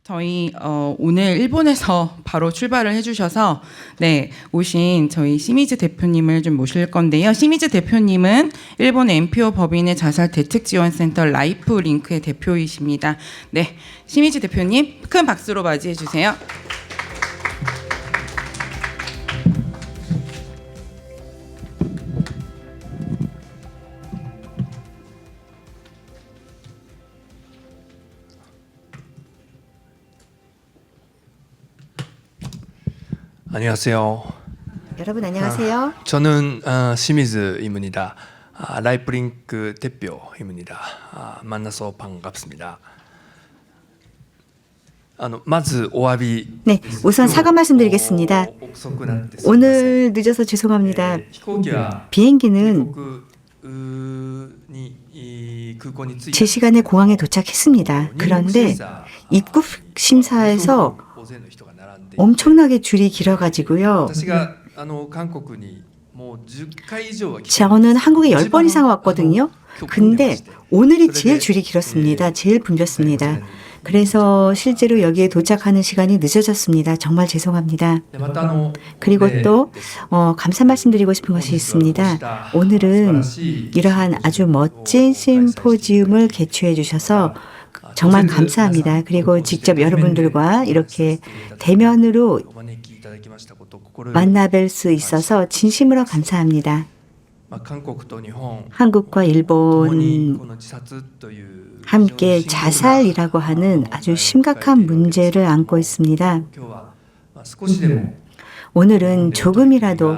저희 오늘 일본에서 바로 출발을 해주셔서 오신 저희 시미즈 대표님을 좀 모실 건데요. 시미즈 대표님은 일본 NPO 법인의 자살 대책 지원센터 라이프 링크의 대표이십니다. 시미즈 대표님 큰 박수로 맞이해 주세요. 안녕하세요. 여러분 안녕하세요. 저는 시미즈입니다. 라이프링크 대표입니다. 만나서 반갑습니다. 네, 우선 사과 말씀드리겠습니다. 오늘 늦어서 죄송합니다. 비행기는 제 시간에 공항에 도착했습니다. 그런데 입국 심사에서 엄청나게 줄이 길어가지고요. 저는 한국에 10번 이상 왔거든요. 근데 오늘이 제일 줄이 길었습니다. 제일 붐볐습니다. 그래서 실제로 여기에 도착하는 시간이 늦어졌습니다. 정말 죄송합니다. 그리고 또 감사 말씀드리고 싶은 것이 있습니다. 오늘은 이러한 아주 멋진 심포지움을 개최해 주셔서 정말 감사합니다. 그리고 직접 여러분들과 이렇게 대면으로 만나뵐 수 있어서 진심으로 감사합니다. 한국과 일본 함께 자살이라고 하는 아주 심각한 문제를 안고 있습니다. 오늘은 조금이라도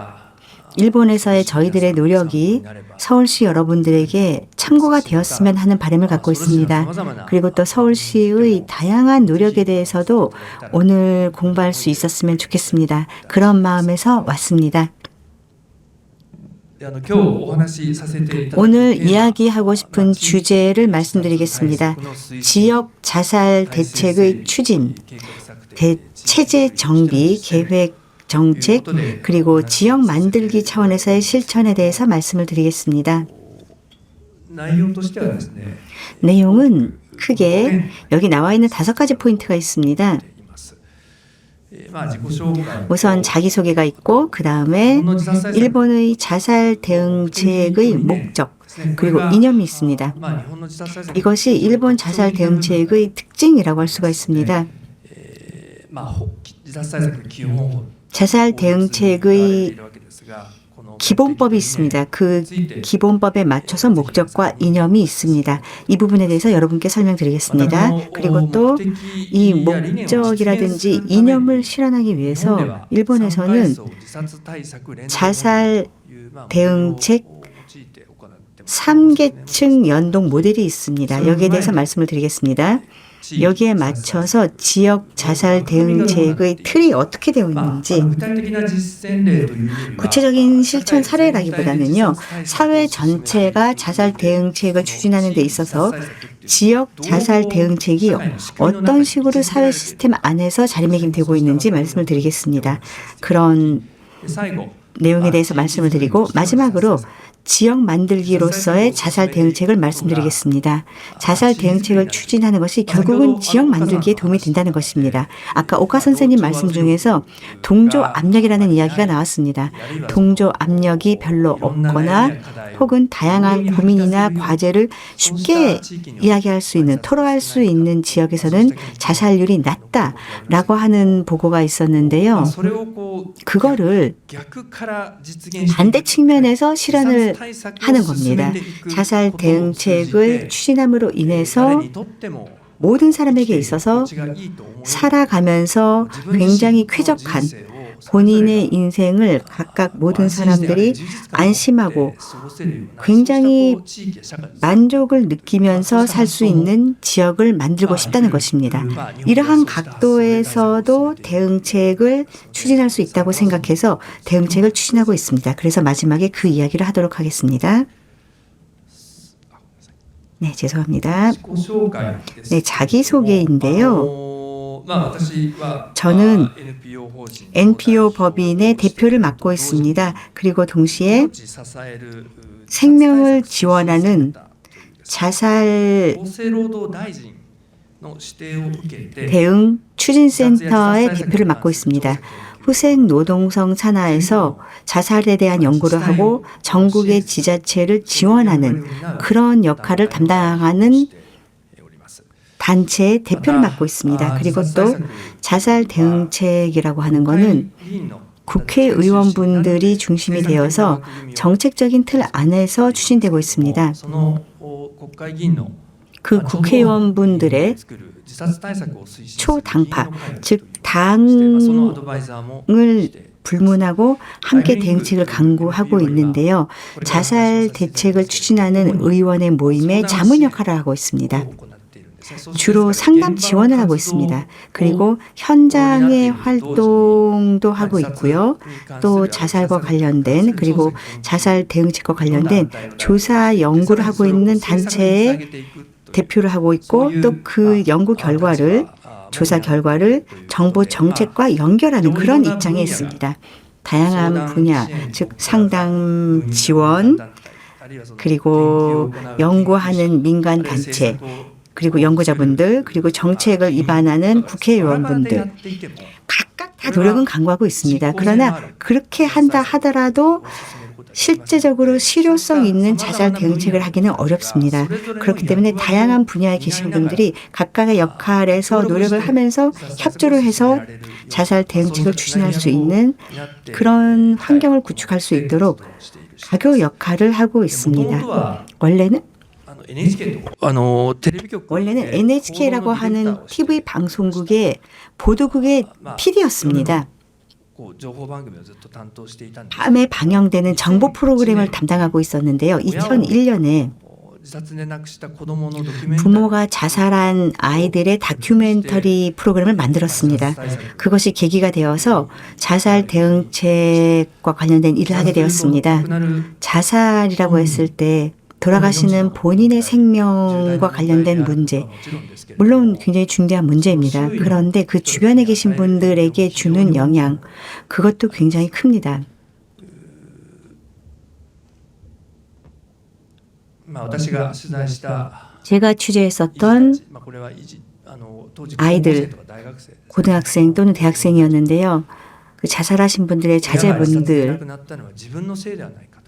일본에서의 저희들의 노력이 서울시 여러분들에게 참고가 되었으면 하는 바람을 갖고 있습니다. 그리고 또 서울시의 다양한 노력에 대해서도 오늘 공부할 수 있었으면 좋겠습니다. 그런 마음에서 왔습니다. 오늘 이야기하고 싶은 주제를 말씀드리겠습니다. 지역 자살 대책의 추진, 체제 정비, 계획, 정책, 그리고 지역 만들기 차원에서의 실천에 대해서 말씀을 드리겠습니다. 내용은 크게 여기 나와 있는 5가지 포인트가 있습니다. 우선 자기소개가 있고 그 다음에 일본의 자살 대응책의 목적 그리고 이념이 있습니다. 이것이 일본 자살 대응책의 특징이라고 할 수가 있습니다. 자살 대응책의 기본법이 있습니다. 그 기본법에 맞춰서 목적과 이념이 있습니다. 이 부분에 대해서 여러분께 설명드리겠습니다. 그리고 또 이 목적이라든지 이념을 실현하기 위해서 일본에서는 자살 대응책 3계층 연동 모델이 있습니다. 여기에 대해서 말씀을 드리겠습니다. 여기에 맞춰서 지역 자살 대응책의 틀이 어떻게 되어 있는지 구체적인 실천 사례라기보다는요. 사회 전체가 자살 대응책을 추진하는 데 있어서 지역 자살 대응책이 어떤 식으로 사회 시스템 안에서 자리매김되고 있는지 말씀을 드리겠습니다. 그런 내용에 대해서 말씀을 드리고 마지막으로 지역 만들기로서의 자살 대응책을 말씀드리겠습니다. 자살 대응책을 추진하는 것이 결국은 지역 만들기에 도움이 된다는 것입니다. 아까 오카 선생님 말씀 중에서 동조 압력이라는 이야기가 나왔습니다. 동조 압력이 별로 없거나 혹은 다양한 고민이나 과제를 쉽게 이야기할 수 있는, 토로할 수 있는 지역에서는 자살률이 낮다라고 하는 보고가 있었는데요. 그거를 반대 측면에서 실현을 하는 겁니다. 자살 대응책을 추진함으로 인해서 모든 사람에게 있어서 살아가면서 굉장히 쾌적한 본인의 인생을 각각 모든 사람들이 안심하고 굉장히 만족을 느끼면서 살 수 있는 지역을 만들고 싶다는 것입니다. 이러한 각도에서도 대응책을 추진할 수 있다고 생각해서 대응책을 추진하고 있습니다. 그래서 마지막에 그 이야기를 하도록 하겠습니다. 네, 죄송합니다. 네, 자기소개인데요. 저는 NPO 법인의 대표를 맡고 있습니다. 그리고 동시에 생명을 지원하는 자살 대응 추진센터의 대표를 맡고 있습니다. 후생 노동성 산하에서 자살에 대한 연구를 하고 전국의 지자체를 지원하는 그런 역할을 담당하는 단체의 대표를 맡고 있습니다. 그리고 또 자살 대응책이라고 하는 거는 국회의원분들이 중심이 되어서 정책적인 틀 안에서 추진되고 있습니다. 그 국회의원분들의 초당파, 즉 당을 불문하고 함께 대응책을 강구하고 있는데요. 자살 대책을 추진하는 의원의 모임의 자문 역할을 하고 있습니다. 주로 상담 지원을 하고 있습니다. 그리고 현장의 활동도 하고 있고요. 또 자살과 관련된 그리고 자살 대응책과 관련된 조사 연구를 하고 있는 단체의 대표를 하고 있고 또 그 연구 결과를 조사 결과를 정부 정책과 연결하는 그런 입장에 있습니다. 다양한 분야, 즉 상담 지원, 그리고 연구하는 민간 단체, 그리고 연구자분들, 그리고 정책을 입안하는 국회의원분들 각각 다 노력은 강구하고 있습니다. 그러나 그렇게 한다 하더라도 실제적으로 실효성 있는 자살 대응책을 하기는 어렵습니다. 그렇기 때문에 다양한 분야에 계신 분들이 각각의 역할에서 노력을 하면서 협조를 해서 자살 대응책을 추진할 수 있는 그런 환경을 구축할 수 있도록 가교 역할을 하고 있습니다. 원래는 NHK라고 하는 TV 방송국의 보도국의 PD였습니다. 밤에 방영되는 정보 프로그램을 담당하고 있었는데요. 2001년에 부모가 자살한 아이들의 다큐멘터리 프로그램을 만들었습니다. 그것이 계기가 되어서 자살 대응책과 관련된 일을 하게 되었습니다. 자살이라고 했을 때 돌아가시는 본인의 생명과 관련된 문제, 물론 굉장히 중대한 문제입니다. 그런데 그 주변에 계신 분들에게 주는 영향, 그것도 굉장히 큽니다. 제가 취재했었던 아이들, 고등학생 또는 대학생이었는데요. 그 자살하신 분들의 자제분들,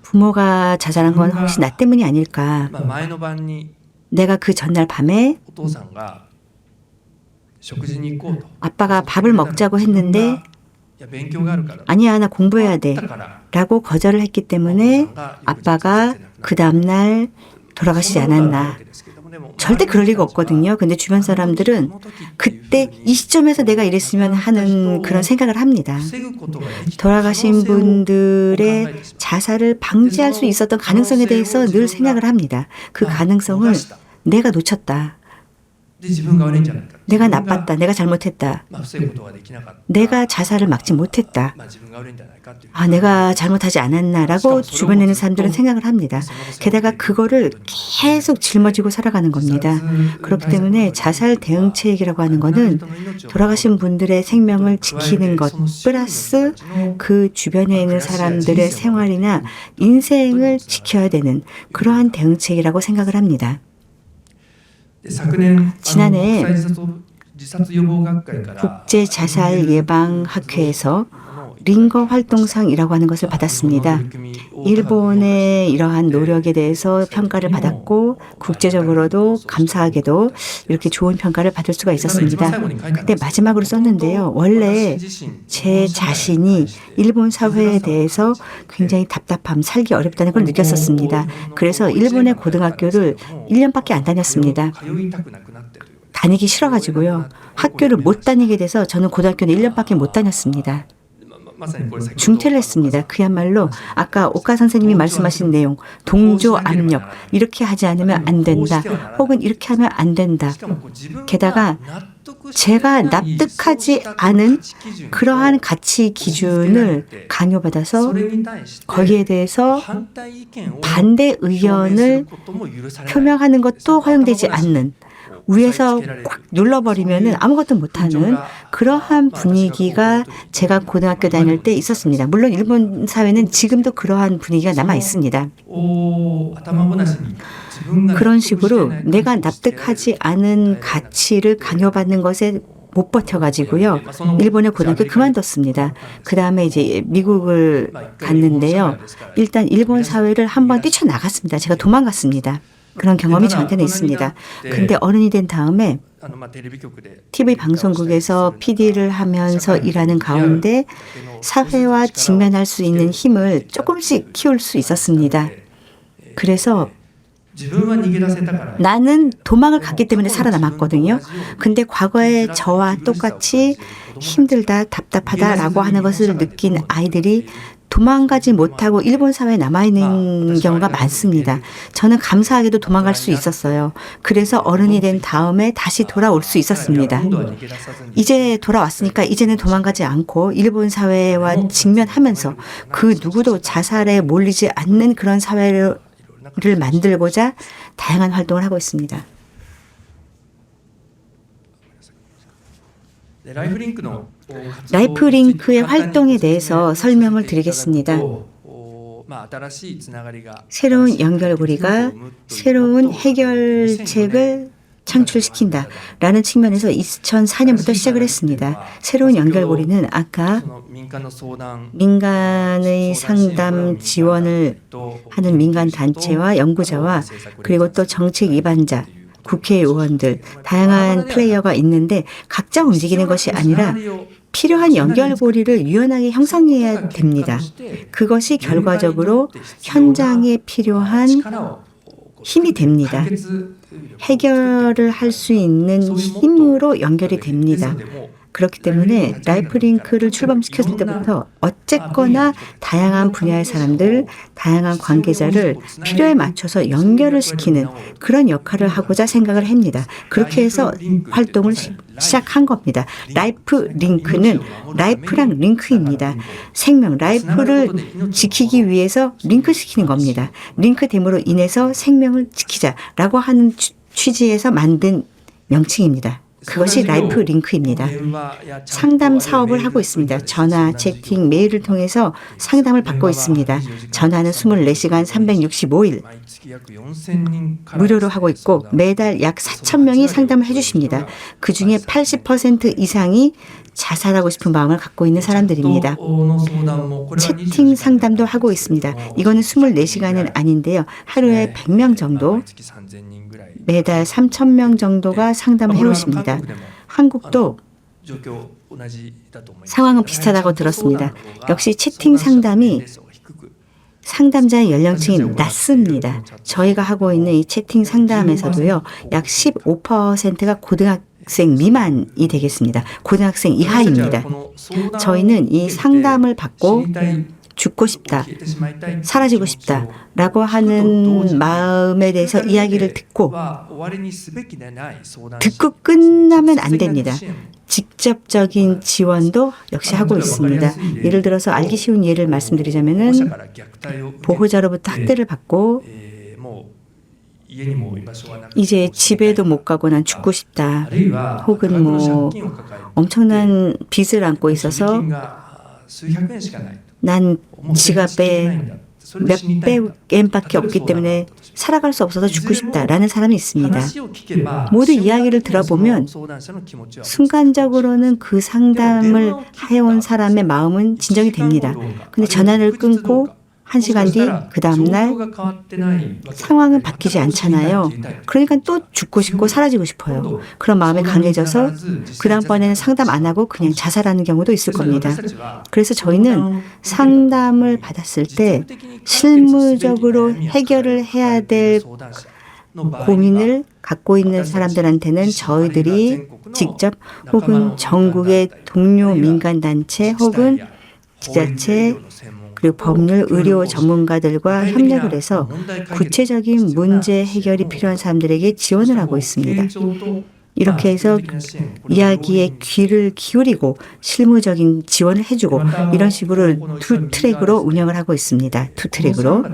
부모가 자살한 건 혹시 나 때문이 아닐까. 내가 그 전날 밤에 아빠가 밥을 먹자고 했는데 아니야, 나 공부해야 돼 라고 거절을 했기 때문에 아빠가 그 다음날 돌아가시지 않았나. 절대 그럴 리가 없거든요. 근데 주변 사람들은 그때 이 시점에서 내가 이랬으면 하는 그런 생각을 합니다. 돌아가신 분들의 자살을 방지할 수 있었던 가능성에 대해서 늘 생각을 합니다. 그 가능성을 내가 놓쳤다. 내가 나빴다. 내가 잘못했다. 내가 자살을 막지 못했다. 아, 내가 잘못하지 않았나라고 주변에 있는 사람들은 생각을 합니다. 게다가 그거를 계속 짊어지고 살아가는 겁니다. 그렇기 때문에 자살 대응책이라고 하는 거는 돌아가신 분들의 생명을 지키는 것 플러스 그 주변에 있는 사람들의 생활이나 인생을 지켜야 되는 그러한 대응책이라고 생각을 합니다. 지난해 국제자살예방학회에서 링거 활동상이라고 하는 것을 받았습니다. 일본의 이러한 노력에 대해서 평가를 받았고 국제적으로도 감사하게도 이렇게 좋은 평가를 받을 수가 있었습니다. 그때 마지막으로 썼는데요. 원래 제 자신이 일본 사회에 대해서 굉장히 답답함, 살기 어렵다는 걸 느꼈었습니다. 그래서 일본의 고등학교를 1년밖에 안 다녔습니다. 다니기 싫어가지고요. 학교를 못 다니게 돼서 저는 고등학교는 1년밖에 못 다녔습니다. 중퇴를 했습니다. 그야말로 아까 오카 선생님이 말씀하신 내용, 동조 압력, 이렇게 하지 않으면 안 된다. 혹은 이렇게 하면 안 된다. 게다가 제가 납득하지 않은 그러한 가치 기준을 강요받아서 거기에 대해서 반대 의견을 표명하는 것도 허용되지 않는 위에서 꽉 눌러버리면은 아무것도 못하는 그러한 분위기가 제가 고등학교 다닐 때 있었습니다. 물론 일본 사회는 지금도 그러한 분위기가 남아 있습니다. 그런 식으로 내가 납득하지 않은 가치를 강요받는 것에 못 버텨가지고요. 일본의 고등학교 그만뒀습니다. 그 다음에 이제 미국을 갔는데요. 일단 일본 사회를 한번 뛰쳐나갔습니다. 제가 도망갔습니다. 그런 경험이 저한테는 있습니다. 근데 어른이 된 다음에 TV 방송국에서 PD를 하면서 일하는 가운데 사회와 직면할 수 있는 힘을 조금씩 키울 수 있었습니다. 그래서 나는 도망을 갔기 때문에 살아남았거든요. 근데 과거에 저와 똑같이 힘들다, 답답하다라고 하는 것을 느낀 아이들이 도망가지 못하고 일본 사회에 남아있는 경우가 많습니다. 저는 감사하게도 도망갈 수 있었어요. 그래서 어른이 된 다음에 다시 돌아올 수 있었습니다. 이제 돌아왔으니까 이제는 도망가지 않고 일본 사회와 직면하면서 그 누구도 자살에 몰리지 않는 그런 사회를 만들고자 다양한 활동을 하고 있습니다. 라이프링크의 활동에 대해서 설명을 드리겠습니다. 새로운 연결고리가 새로운 해결책을 창출시킨다라는 측면에서 2004년부터 시작을 했습니다. 새로운 연결고리는 아까 민간의 상담 지원을 하는 민간 단체와 연구자와 그리고 또 정책 위반자, 국회의원들, 다양한 플레이어가 있는데 각자 움직이는 것이 아니라 필요한 연결고리를 유연하게 형성해야 됩니다. 그것이 결과적으로 현장에 필요한 힘이 됩니다. 해결을 할 수 있는 힘으로 연결이 됩니다. 그렇기 때문에 라이프링크를 출범시켰을 때부터 어쨌거나 다양한 분야의 사람들, 다양한 관계자를 필요에 맞춰서 연결을 시키는 그런 역할을 하고자 생각을 합니다. 그렇게 해서 활동을 시작한 겁니다. 라이프링크는 라이프랑 링크입니다. 생명, 라이프를 지키기 위해서 링크시키는 겁니다. 링크됨으로 인해서 생명을 지키자라고 하는 취지에서 만든 명칭입니다. 그것이 라이프 링크입니다. 상담 사업을 하고 있습니다. 전화, 채팅, 메일을 통해서 상담을 받고 있습니다. 전화는 24시간 365일 무료로 하고 있고 매달 약 4,000명이 상담을 해주십니다. 그중에 80% 이상이 자살하고 싶은 마음을 갖고 있는 사람들입니다. 채팅 상담도 하고 있습니다. 이거는 24시간은 아닌데요. 하루에 100명 정도, 매달 3,000명 정도가 상담을 해오십니다. 한국도 상황은 비슷하다고 들었습니다. 역시 채팅 상담이 상담자의 연령층이 낮습니다. 저희가 하고 있는 이 채팅 상담에서도요, 약 15%가 고등학생 미만이 되겠습니다. 고등학생 이하입니다. 저희는 이 상담을 받고 죽고 싶다, 사라지고 싶다라고 하는 마음에 대해서 이야기를 듣고 끝나면 안 됩니다. 직접적인 지원도 역시 하고 있습니다. 예를 들어서 알기 쉬운 예를 말씀드리자면은 보호자로부터 학대를 받고 이제 집에도 못 가고 난 죽고 싶다. 혹은 뭐 엄청난 빚을 안고 있어서 난 지갑에 몇백 엔밖에 없기 때문에 살아갈 수 없어서 죽고 싶다라는 사람이 있습니다. 모두 이야기를 들어보면 순간적으로는 그 상담을 해온 사람의 마음은 진정이 됩니다. 근데 전화를 끊고 1시간 뒤 그 다음날 상황은 바뀌지 않잖아요. 그러니까 또 죽고 싶고 사라지고 싶어요. 그런 마음이 강해져서 그 다음번에는 상담 안 하고 그냥 자살하는 경우도 있을 겁니다. 그래서 저희는 상담을 받았을 때 실무적으로 해결을 해야 될 고민을 갖고 있는 사람들한테는 저희들이 직접 혹은 전국의 동료 민간단체 혹은 지자체 그리고 법률, 의료 전문가들과 협력을 해서 구체적인 문제 해결이 필요한 사람들에게 지원을 하고 있습니다. 이렇게 해서 이야기에 귀를 기울이고 실무적인 지원을 해주고 이런 식으로 두 트랙으로 운영을 하고 있습니다. 두 트랙으로.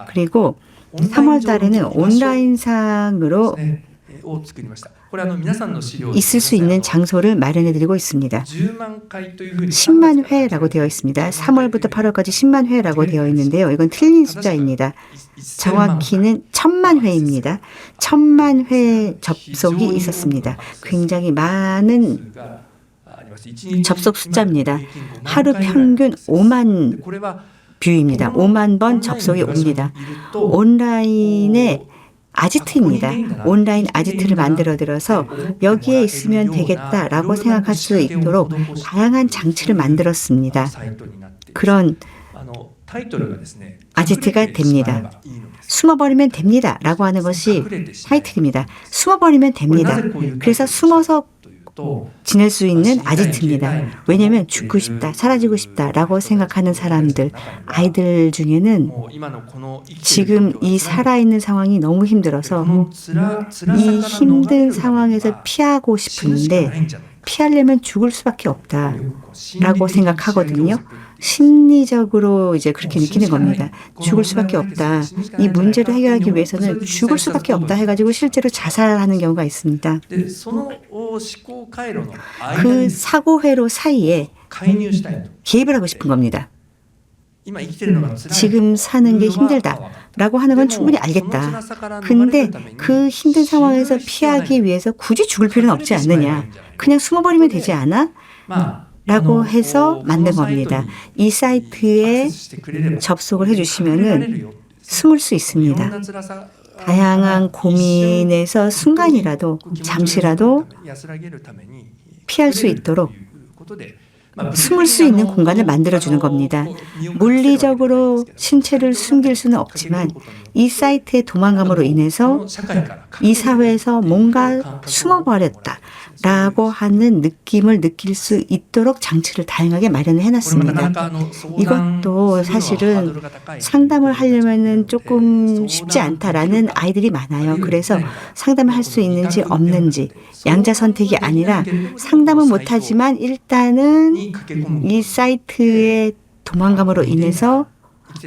그리고 3월 달에는 온라인상으로 を作りました。これ皆さんの資料 있을 수 있는 장소를 마련해드리고 있습니다. 10만回というふうに 10만 회라고 되어 있습니다. 3월부터 8월까지 10만 회라고 되어 있는데요. 이건 틀린 숫자입니다. 정확히는 1000만 회입니다. 1000만 회 접속이 있었습니다. 굉장히 많은 접속 숫자입니다. 하루 평균 5만 뷰입니다. 5만 번 접속이 옵니다. 온라인의 아지트입니다. 온라인 아지트를 만들어 들어서 여기에 있으면 되겠다라고 생각할 수 있도록 다양한 장치를 만들었습니다. 그런 아지트가 됩니다. 숨어버리면 됩니다. 라고 하는 것이 타이틀입니다. 숨어버리면 됩니다. 그래서 숨어서 지낼 수 있는 아지트입니다. 왜냐하면 죽고 싶다, 사라지고 싶다라고 생각하는 사람들, 아이들 중에는 지금 이 살아있는 상황이 너무 힘들어서 이 힘든 상황에서 피하고 싶은데 피하려면 죽을 수밖에 없다라고 생각하거든요. 심리적으로 이제 그렇게 느끼는 겁니다. 죽을 수밖에 없다. 이 문제를 해결하기 위해서는 죽을 수밖에 없다 해가지고 실제로 자살하는 경우가 있습니다. 그 사고회로 사이에 개입을 하고 싶은 겁니다. 지금 사는 게 힘들다라고 하는 건 충분히 알겠다. 근데 그 힘든 상황에서 피하기 위해서 굳이 죽을 필요는 없지 않느냐. 그냥 숨어버리면 되지 않아? 라고 해서 만든 겁니다. 이 사이트에 접속을 해주시면은 숨을 수 있습니다. 다양한 고민에서 순간이라도 잠시라도 피할 수 있도록 숨을 수 있는 공간을 만들어주는 겁니다. 물리적으로 신체를 숨길 수는 없지만 이 사이트의 도망감으로 인해서 이 사회에서 뭔가 숨어버렸다라고 하는 느낌을 느낄 수 있도록 장치를 다양하게 마련을 해놨습니다. 이것도 사실은 상담을 하려면 조금 쉽지 않다라는 아이들이 많아요. 그래서 상담을 할 수 있는지 없는지 양자 선택이 아니라 상담은 못하지만 일단은 이 사이트의 도망감으로 인해서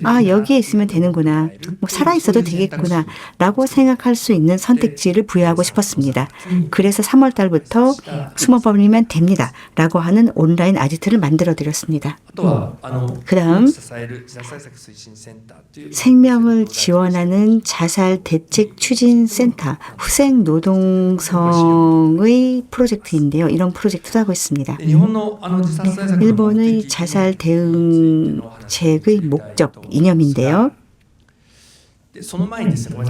여기에 있으면 되는구나. 뭐 살아있어도 되겠구나. 라고 생각할 수 있는 선택지를 부여하고 싶었습니다. 그래서 3월 달부터 숨어버리면 됩니다. 라고 하는 온라인 아지트를 만들어 드렸습니다. 그 다음 생명을 지원하는 자살 대책 추진 센터 후생 노동성의 프로젝트인데요. 이런 프로젝트도 하고 있습니다. 일본의 자살 대응책의 목적 이념인데요.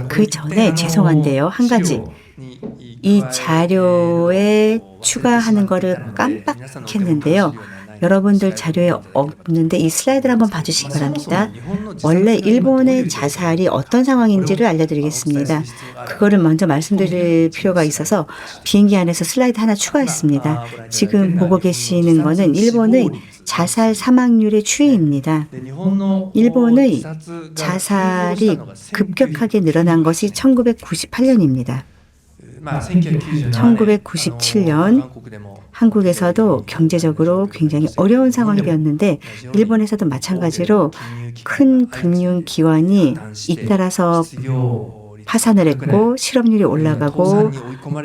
그 전에 죄송한데요. 한 가지 이 자료에 추가하는 거를 깜빡했는데요. 여러분들 자료에 없는데 이 슬라이드를 한번 봐주시기 바랍니다. 원래 일본의 자살이 어떤 상황인지를 알려드리겠습니다. 그거를 먼저 말씀드릴 필요가 있어서 비행기 안에서 슬라이드 하나 추가했습니다. 지금 보고 계시는 거는 일본의 자살 사망률의 추이입니다. 일본의 자살이 급격하게 늘어난 것이 1998년입니다. 1997년 한국에서도 경제적으로 굉장히 어려운 상황이 되었는데 일본에서도 마찬가지로 큰 금융기관이 잇따라서 파산을 했고 실업률이 올라가고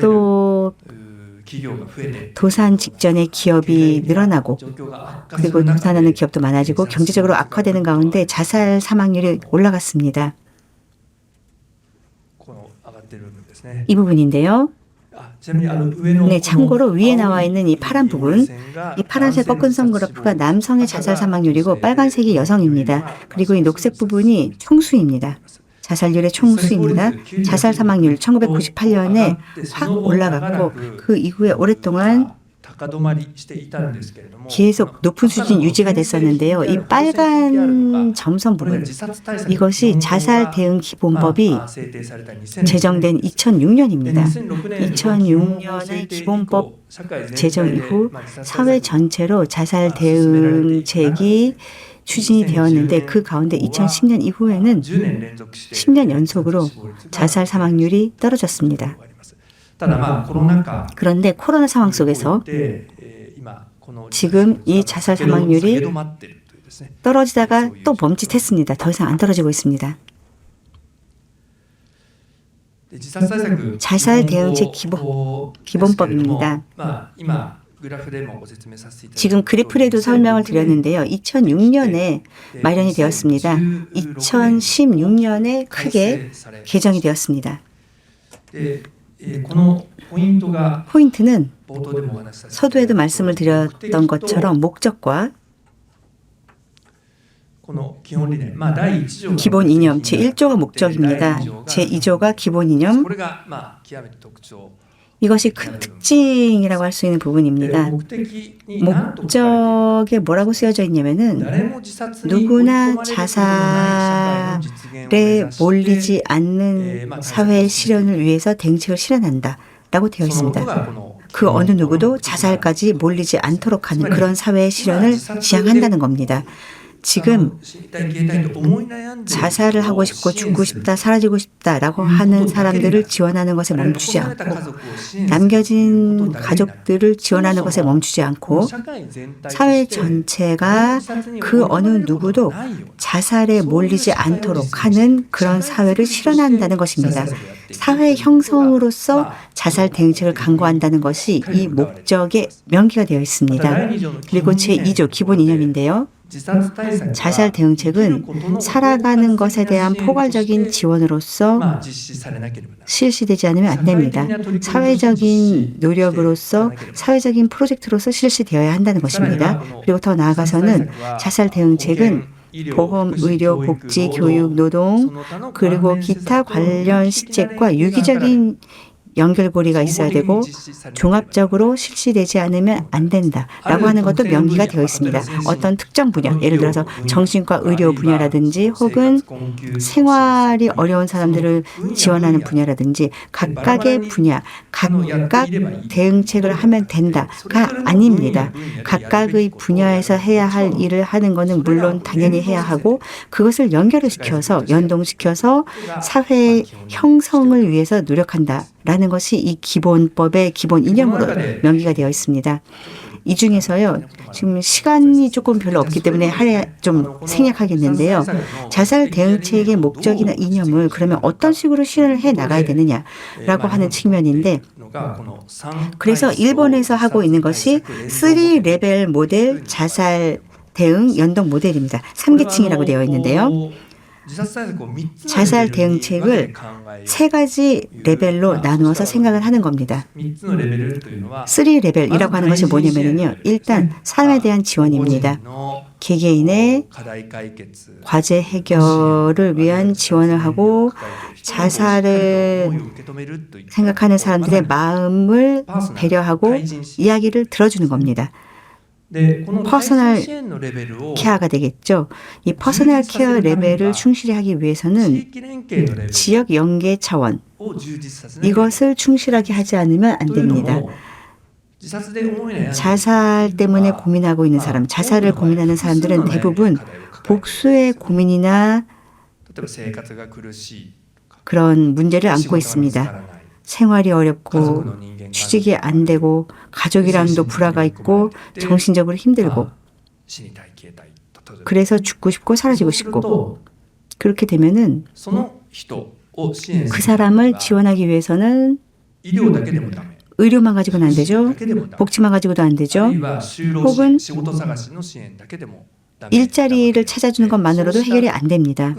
또 도산 직전에 기업이 늘어나고 그리고 도산하는 기업도 많아지고 경제적으로 악화되는 가운데 자살 사망률이 올라갔습니다. 이 부분인데요. 네, 참고로 위에 나와 있는 이 파란 부분, 이 파란색 꺾은선 그래프가 남성의 자살 사망률이고 빨간색이 여성입니다. 그리고 이 녹색 부분이 총수입니다. 자살률의 총수입니다. 자살 사망률 1998년에 확 올라갔고 그 이후에 오랫동안 계속 높은 수준 유지가 됐었는데요. 이 빨간 점선 부분, 이것이 자살 대응 기본법이 제정된 2006년입니다. 2006년의 기본법 제정 이후 사회 전체로 자살 대응책이 추진이 되었는데 그 가운데 2010년 이후에는 10년 연속으로 자살 사망률이 떨어졌습니다. 그런데 코로나 상황 속에서 지금 이 자살 사망률이 떨어지다가 또 멈칫했습니다. 더 이상 안 떨어지고 있습니다. 자살 대응책 기본법입니다. 지금 그래프에도 설명을 드렸는데요. 2006년에 마련이 되었습니다. 2016년에 크게 개정이 되었습니다. 포인트는 서두에도 말씀을 드렸던 것처럼 목적과 기본 이념, 제1조가 목적입니다. 제2조가 기본 이념, 이것이 큰 특징이라고 할 수 있는 부분입니다. 목적에 뭐라고 쓰여져 있냐면은 누구나 자살에 몰리지 않는 사회 실현을 위해서 대응책을 실현한다 라고 되어 있습니다. 그 어느 누구도 자살까지 몰리지 않도록 하는 그런 사회의 실현을 지향한다는 겁니다. 지금 자살을 하고 싶고 죽고 싶다, 사라지고 싶다라고 하는 사람들을 지원하는 것에 멈추지 않고 남겨진 가족들을 지원하는 것에 멈추지 않고 사회 전체가 그 어느 누구도 자살에 몰리지 않도록 하는 그런 사회를 실현한다는 것입니다. 사회 형성으로서 자살 대응책을 강구한다는 것이 이 목적에 명기가 되어 있습니다. 그리고 제2조 기본 이념인데요. 자살 대응책은 살아가는 것에 대한 포괄적인 지원으로서 실시되지 않으면 안 됩니다. 사회적인 노력으로서 사회적인 프로젝트로서 실시되어야 한다는 것입니다. 그리고 더 나아가서는 자살 대응책은 보험, 의료, 복지, 교육, 노동 그리고 기타 관련 시책과 유기적인 연결고리가 있어야 되고 종합적으로 실시되지 않으면 안 된다라고 하는 것도 명기가 되어 있습니다. 어떤 특정 분야, 예를 들어서 정신과 의료 분야라든지 혹은 생활이 어려운 사람들을 지원하는 분야라든지 각각의 분야, 각각 대응책을 하면 된다가 아닙니다. 각각의 분야에서 해야 할 일을 하는 것은 물론 당연히 해야 하고 그것을 연결을 시켜서 연동시켜서 사회 형성을 위해서 노력한다. 라는 것이 이 기본법의 기본 이념으로 명기가 되어 있습니다. 이 중에서요, 지금 시간이 조금 별로 없기 때문에 좀 생략하겠는데요. 자살 대응책의 목적이나 이념을 그러면 어떤 식으로 실현을 해 나가야 되느냐라고 하는 측면인데, 그래서 일본에서 하고 있는 것이 3레벨 모델 자살 대응 연동 모델입니다. 3계층이라고 되어 있는데요. 자살 대응책을 3가지 레벨로 나누어서 생각을 하는 겁니다. 3레벨이라고 하는 것이 뭐냐면요. 일단 삶에 대한 지원입니다. 개개인의 과제 해결을 위한 지원을 하고 자살을 생각하는 사람들의 마음을 배려하고 이야기를 들어주는 겁니다. 퍼스널 케어가 되겠죠. 이 퍼스널 케어 레벨을 충실히 하기 위해서는 지역 연계 차원 이것을 충실하게 하지 않으면 안 됩니다. 자살 때문에 고민하고 있는 사람, 자살을 고민하는 사람들은 대부분 복수의 고민이나 그런 문제를 안고 있습니다. 생활이 어렵고 취직이 안 되고 가족이랑도 불화가 있고 정신적으로 힘들고 그래서 죽고 싶고 사라지고 싶고 그렇게 되면은 그 사람을 지원하기 위해서는 의료만 가지고는 안 되죠. 복지만 가지고도 안 되죠. 혹은 일자리를 찾아주는 것만으로도 해결이 안 됩니다.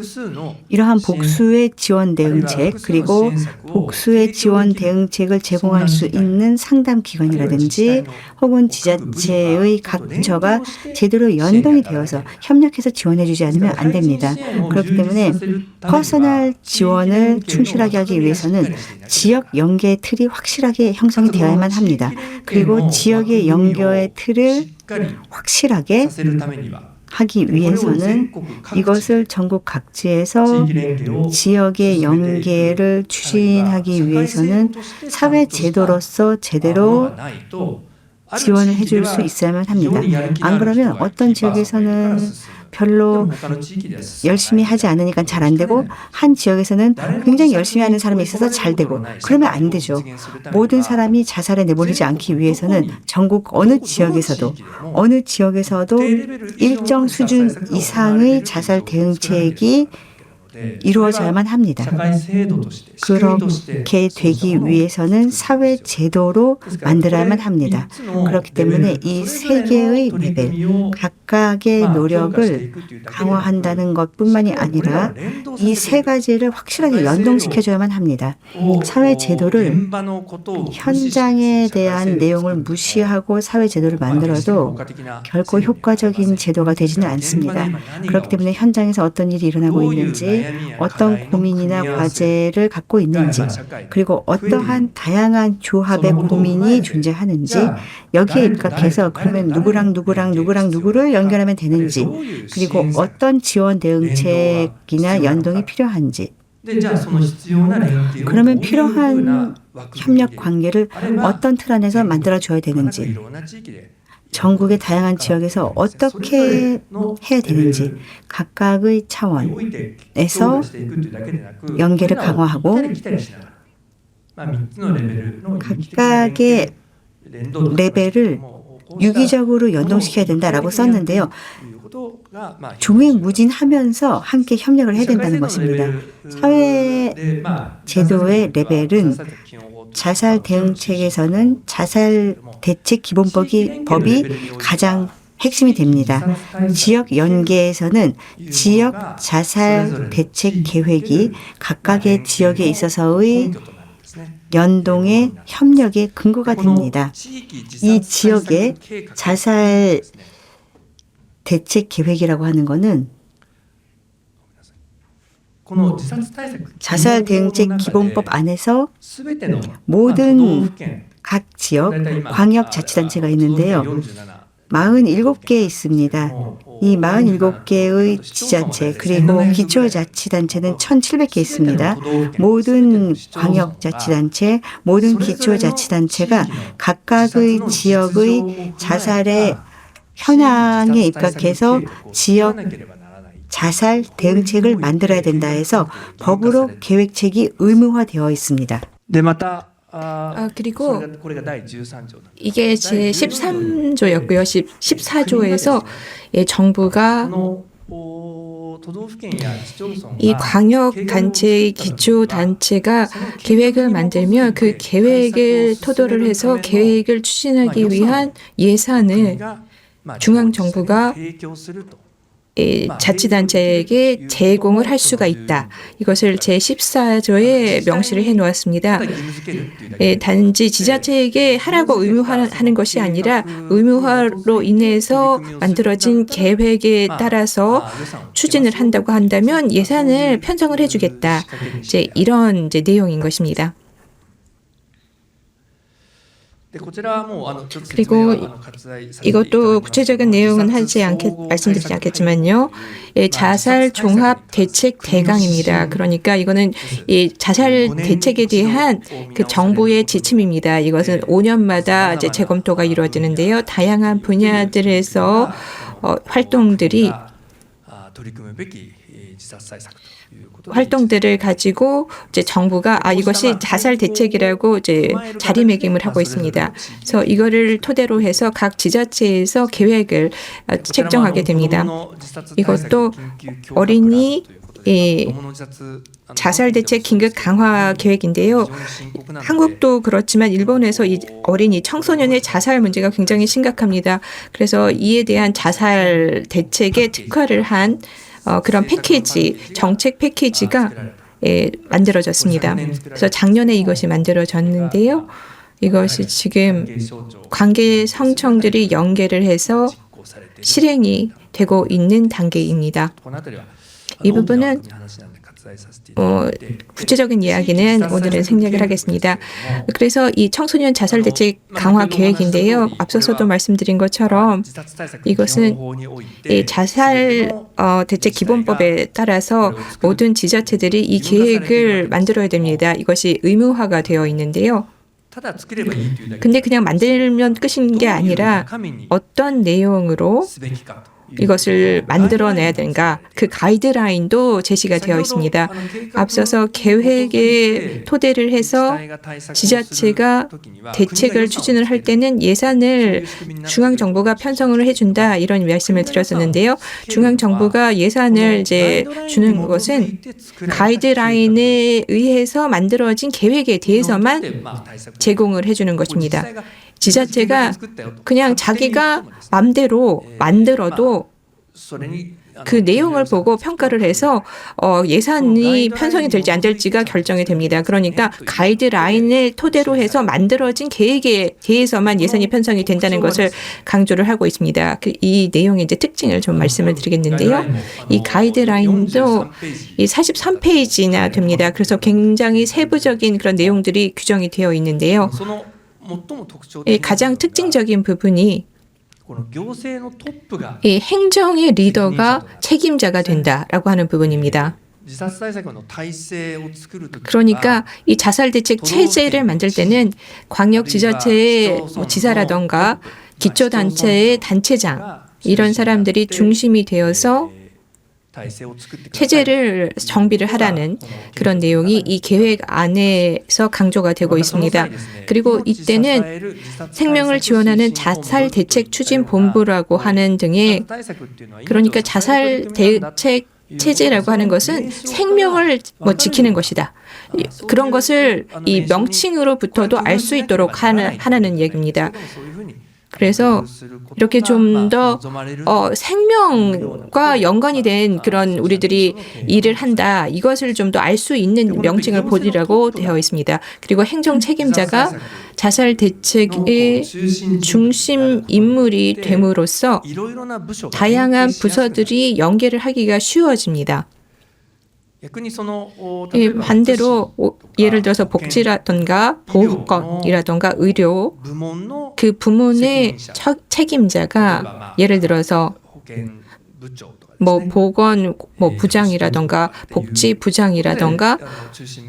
이러한 복수의 지원 대응책 그리고 복수의 지원 대응책을 제공할 수 있는 상담기관이라든지 혹은 지자체의 각 부처가 제대로 연동이 되어서 협력해서 지원해 주지 않으면 안 됩니다. 그렇기 때문에 퍼스널 지원을 충실하게 하기 위해서는 지역 연계의 틀이 확실하게 형성이 되어야만 합니다. 그리고 지역의 연계의 틀을 확실하게 하기 위해서는 이것을 전국 각지에서 지역의 연계를 추진하기 위해서는 사회 제도로서 제대로 지원을 해줄 수 있어야만 합니다. 안 그러면 어떤 지역에서는 별로 열심히 하지 않으니까 잘 안 되고 한 지역에서는 굉장히 열심히 하는 사람이 있어서 잘 되고 그러면 안 되죠. 모든 사람이 자살에 내몰리지 않기 위해서는 전국 어느 지역에서도 일정 수준 이상의 자살 대응책이 이루어져야만 합니다. 그렇게 되기 위해서는 사회 제도로 만들어야만 합니다. 그렇기 때문에 이 세 개의 레벨, 각각의 노력을 강화한다는 것뿐만이 아니라 이 세 가지를 확실하게 연동시켜줘야만 합니다. 사회 제도를 현장에 대한 내용을 무시하고 사회 제도를 만들어도 결코 효과적인 제도가 되지는 않습니다. 그렇기 때문에 현장에서 어떤 일이 일어나고 있는지, 어떤 고민이나 과제를 갖고 있는지, 그리고 어떠한 다양한 조합의 고민이 존재하는지, 여기에 입각해서 그러면 누구를 연결하면 되는지, 그리고 어떤 지원 대응책이나 연동이 필요한지, 그러면 필요한 협력 관계를 어떤 틀 안에서 만들어줘야 되는지, 전국의 다양한 지역에서 어떻게 해야 되는지 각각의 차원에서 연계를 강화하고 각각의 레벨을 유기적으로 연동시켜야 된다라고 썼는데요. 종횡무진하면서 함께 협력을 해야 된다는 것입니다. 사회 제도의 레벨은 자살 대응책에서는 자살 대책 기본법이 가장 핵심이 됩니다. 지역 연계에서는 지역 자살 대책 계획이 각각의 지역에 있어서의 연동의 협력의 근거가 됩니다. 이 지역의 자살 대책 계획이라고 하는 것은 자살 대응책 기본법 안에서 모든 각 지역 광역자치단체가 있는데요. 47개 있습니다. 이 47개의 지자체 그리고 기초자치단체는 1,700개 있습니다. 모든 광역자치단체, 모든 기초자치단체가 각각의 지역의 자살의 현황에 입각해서 지역 자살 대응책을 만들어야 된다 해서 법으로 계획책이 의무화되어 있습니다. 그리고 이게 제13조였고요. 14조에서 정부가 이 광역단체의 기초단체가 계획을 만들면 그 계획을 토대로 해서 계획을 추진하기 위한 예산을 중앙정부가 자치단체에게 제공을 할 수가 있다. 이것을 제14조에 명시를 해놓았습니다. 단지 지자체에게 하라고 의무화하는 것이 아니라 의무화로 인해서 만들어진 계획에 따라서 추진을 한다고 한다면 예산을 편성을 해주겠다. 이런 내용인 것입니다. 그리고 이것도 구체적인 내용은 말씀드리지 않겠지만요. 자살 종합 대책 대강입니다. 그러니까 이거는 이 자살 대책에 대한 그 정부의 지침입니다. 이것은 5년마다 재검토가 이루어지는데요. 다양한 분야들에서 활동들을 가지고 정부가 이것이 자살 대책이라고 자리매김을 하고 있습니다. 그래서 이거를 토대로 해서 각 지자체에서 계획을 책정하게 됩니다. 이것도 어린이 자살 대책 긴급 강화 계획인데요. 한국도 그렇지만 일본에서 이 어린이 청소년의 자살 문제가 굉장히 심각합니다. 그래서 이에 대한 자살 대책에 특화를 한 그런 패키지, 정책 패키지가 만들어졌습니다. 그래서 작년에 이것이 만들어졌는데요. 이것이 지금 관계 성청들이 연계를 해서 실행이 되고 있는 단계입니다. 이 부분은 구체적인 이야기는 오늘은 생략을 하겠습니다. 그래서 이 청소년 자살 대책 강화 계획인데요. 앞서서도 말씀드린 것처럼 이것은 이 자살 대책 기본법에 따라서 모든 지자체들이 이 계획을 만들어야 됩니다. 이것이 의무화가 되어 있는데요. 근데 그냥 만들면 끝인 게 아니라 어떤 내용으로 이것을 만들어내야 되는가, 그 가이드라인도 제시가 되어 있습니다. 앞서서 계획에 토대를 해서 지자체가 대책을 추진을 할 때는 예산을 중앙정부가 편성을 해준다, 이런 말씀을 드렸었는데요. 중앙정부가 예산을 이제 주는 것은 가이드라인에 의해서 만들어진 계획에 대해서만 제공을 해주는 것입니다. 지자체가 그냥 자기가 맘대로 만들어도 그 내용을 보고 평가를 해서 예산이 편성이 될지 안 될지가 결정이 됩니다. 그러니까 가이드라인을 토대로 해서 만들어진 계획에 대해서만 예산이 편성이 된다는 것을 강조를 하고 있습니다. 이 내용의 이제 특징을 좀 말씀을 드리겠는데요. 이 가이드라인도 이 43페이지나 됩니다. 그래서 굉장히 세부적인 그런 내용들이 규정이 되어 있는데요. 이 가장 특징적인 부분이 이 행정의 리더가 책임자가 된다라고 하는 부분입니다. 그러니까 이 자살 대책 체제를 만들 때는 광역 지자체의 지사라던가 기초단체의 단체장, 이런 사람들이 중심이 되어서 체제를 정비를 하라는 그런 내용이 이 계획 안에서 강조가 되고 있습니다. 그리고 이때는 생명을 지원하는 자살 대책 추진 본부라고 하는 등의, 그러니까 자살 대책 체제라고 하는 것은 생명을 지키는 것이다. 그런 것을 이 명칭으로부터도 알 수 있도록 하는 얘기입니다. 그래서 이렇게 좀 더 생명과 연관이 된 그런 우리들이 일을 한다, 이것을 좀 더 알 수 있는 명칭을 보리라고 되어 있습니다. 그리고 행정 책임자가 자살 대책의 중심 인물이 됨으로써 다양한 부서들이 연계를 하기가 쉬워집니다. 반대로 예를 들어서 복지라든가 보건이라든가 의료, 그 부문의 책임자가 예를 들어서 보건 부장이라든가 복지 부장이라든가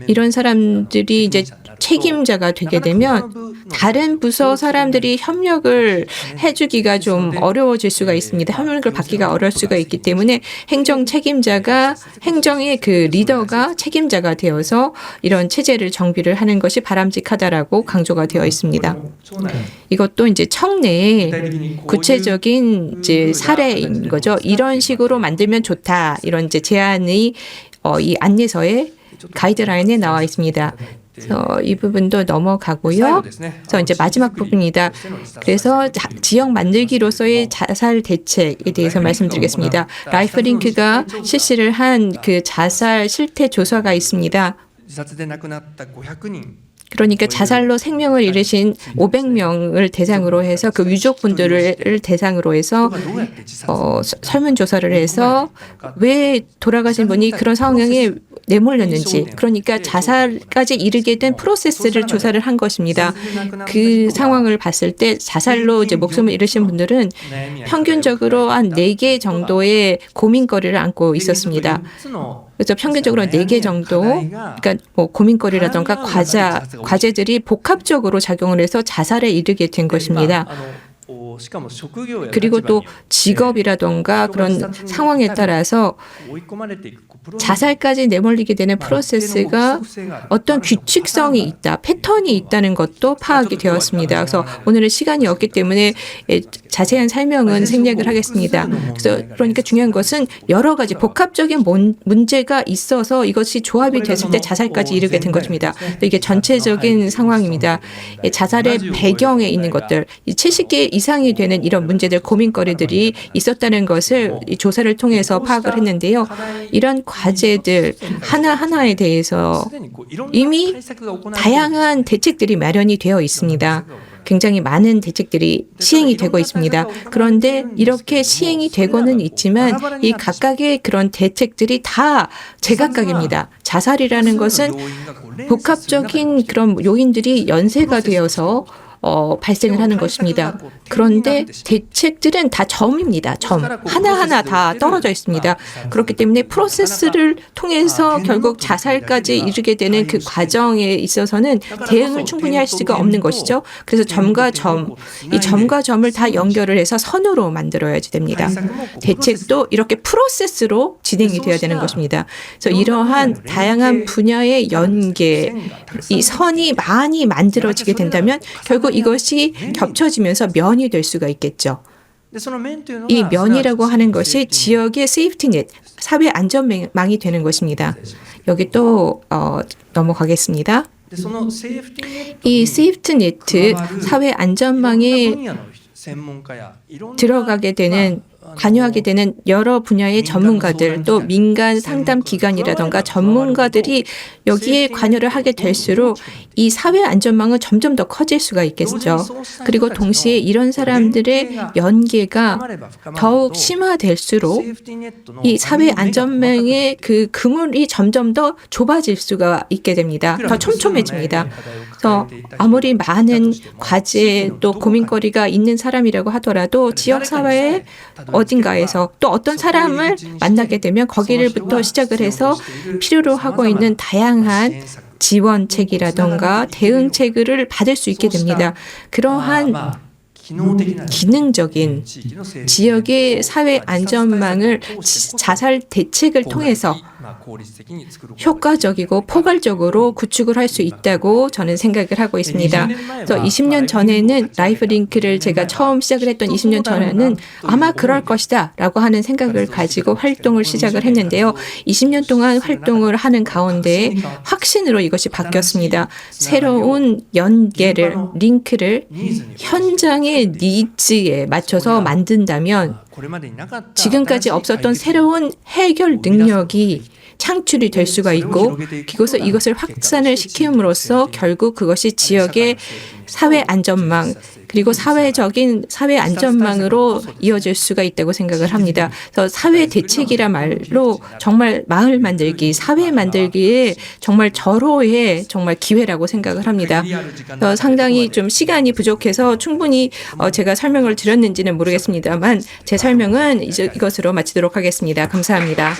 이런 사람들이 이제 책임자가 되게 되면 다른 부서 사람들이 협력을 해주기가 좀 어려워질 수가 있습니다. 협력을 받기가 어려울 수가 있기 때문에 행정 책임자가, 행정의 그 리더가 책임자가 되어서 이런 체제를 정비를 하는 것이 바람직하다라고 강조가 되어 있습니다. 이것도 이제 청내의 구체적인 이제 사례인 거죠. 이런 식으로 만들면 좋다, 이런 이제 제안이 이 안내서에 가이드라인에 나와 있습니다. 그래서 이 부분도 넘어가고요. 그래서 이제 마지막 부분입니다. 그래서 지역 만들기로서의 자살 대책에 대해서 말씀드리겠습니다. 라이프링크가 실시를 한 그 자살 실태 조사가 있습니다. 그러니까 자살로 생명을 잃으신 500명을 대상으로 해서 그 유족분들을 대상으로 해서 설문조사를 해서 왜 돌아가신 분이 그런 상황에 내몰렸는지, 그러니까 자살까지 이르게 된 프로세스를 조사를 한 것입니다. 그 상황을 봤을 때 자살로 이제 목숨을 잃으신 분들은 평균적으로 한 4개 정도의 고민거리를 안고 있었습니다. 그래서 평균적으로 4개 정도, 그러니까 고민거리라든가 과제들이 복합적으로 작용을 해서 자살에 이르게 된 것입니다. 그리고 또 직업이라든가 그런 상황에 따라서 자살까지 내몰리게 되는 프로세스가 어떤 규칙성이 있다, 패턴이 있다는 것도 파악이 되었습니다. 그래서 오늘은 시간이 없기 때문에 자세한 설명은 생략을 하겠습니다. 그러니까 중요한 것은 여러 가지 복합적인 문제가 있어서 이것이 조합이 됐을 때 자살까지 이르게 된 것입니다. 이게 전체적인 상황입니다. 자살의 배경에 있는 것들, 70개 이상이 되는 이런 문제들, 고민거리들이 있었다는 것을 이 조사를 통해서 파악을 했는데요. 이런 과제들 하나하나에 대해서 이미 다양한 대책들이 마련이 되어 있습니다. 굉장히 많은 대책들이 시행이 되고 있습니다. 그런데 이렇게 시행이 되고는 있지만 이 각각의 그런 대책들이 다 제각각입니다. 자살이라는 것은 복합적인 그런 요인들이 연쇄가 되어서 발생을 하는 것입니다. 그런데 대책들은 다 점입니다. 점. 하나하나 다 떨어져 있습니다. 그렇기 때문에 프로세스를 통해서 결국 자살까지 이르게 되는 그 과정에 있어서는 대응을 충분히 할 수가 없는 것이죠. 그래서 점과 점, 이 점과 점을 다 연결을 해서 선으로 만들어야지 됩니다. 대책도 이렇게 프로세스로 진행이 되어야 되는 것입니다. 그래서 이러한 다양한 분야의 연계, 이 선이 많이 만들어지게 된다면 결국 이것이 겹쳐지면서 면이 될 수가 있겠죠. 이 면이라고 하는 것이 지역의 세이프티넷, 사회 안전망이 되는 것입니다. 여기 또 넘어가겠습니다. 이 세이프티네트, 사회 안전망에 들어가게 되는 관여하게 되는 여러 분야의 전문가들 또 민간 상담 기관이라든가 전문가들이 여기에 관여를 하게 될수록 이 사회 안전망은 점점 더 커질 수가 있겠죠. 그리고 동시에 이런 사람들의 연계가 더욱 심화될수록 이 사회 안전망의 그 그물이 점점 더 좁아질 수가 있게 됩니다. 더 촘촘해집니다. 그래서 아무리 많은 과제 또 고민거리가 있는 사람이라고 하더라도 지역사회의 어딘가에서 또 어떤 사람을 만나게 되면 거기를부터 시작을 해서 필요로 하고 있는 다양한 지원책이라던가 대응책을 받을 수 있게 됩니다. 그러한 기능적인 지역의 사회 안전망을 자살 대책을 통해서 효과적이고 포괄적으로 구축을 할 수 있다고 저는 생각을 하고 있습니다. 그래서 20년 전에는 라이프링크를 제가 처음 시작을 했던 20년 전에는 아마 그럴 것이다 라고 하는 생각을 가지고 활동을 시작을 했는데요. 20년 동안 활동을 하는 가운데 확신으로 이것이 바뀌었습니다. 새로운 연계를, 링크를 현장의 니즈에 맞춰서 만든다면 지금까지 없었던 새로운 해결 능력이 창출이 될 수가 있고 이것을 확산을 시킴으로써 결국 그것이 지역의 사회 안전망 그리고 사회적인 사회 안전망으로 이어질 수가 있다고 생각을 합니다. 그래서 사회 대책이라 말로 정말 마을 만들기, 사회 만들기에 정말 절호의 정말 기회라고 생각을 합니다. 상당히 좀 시간이 부족해서 충분히 제가 설명을 드렸는지는 모르겠습니다만 제 설명은 이것으로 마치도록 하겠습니다. 감사합니다.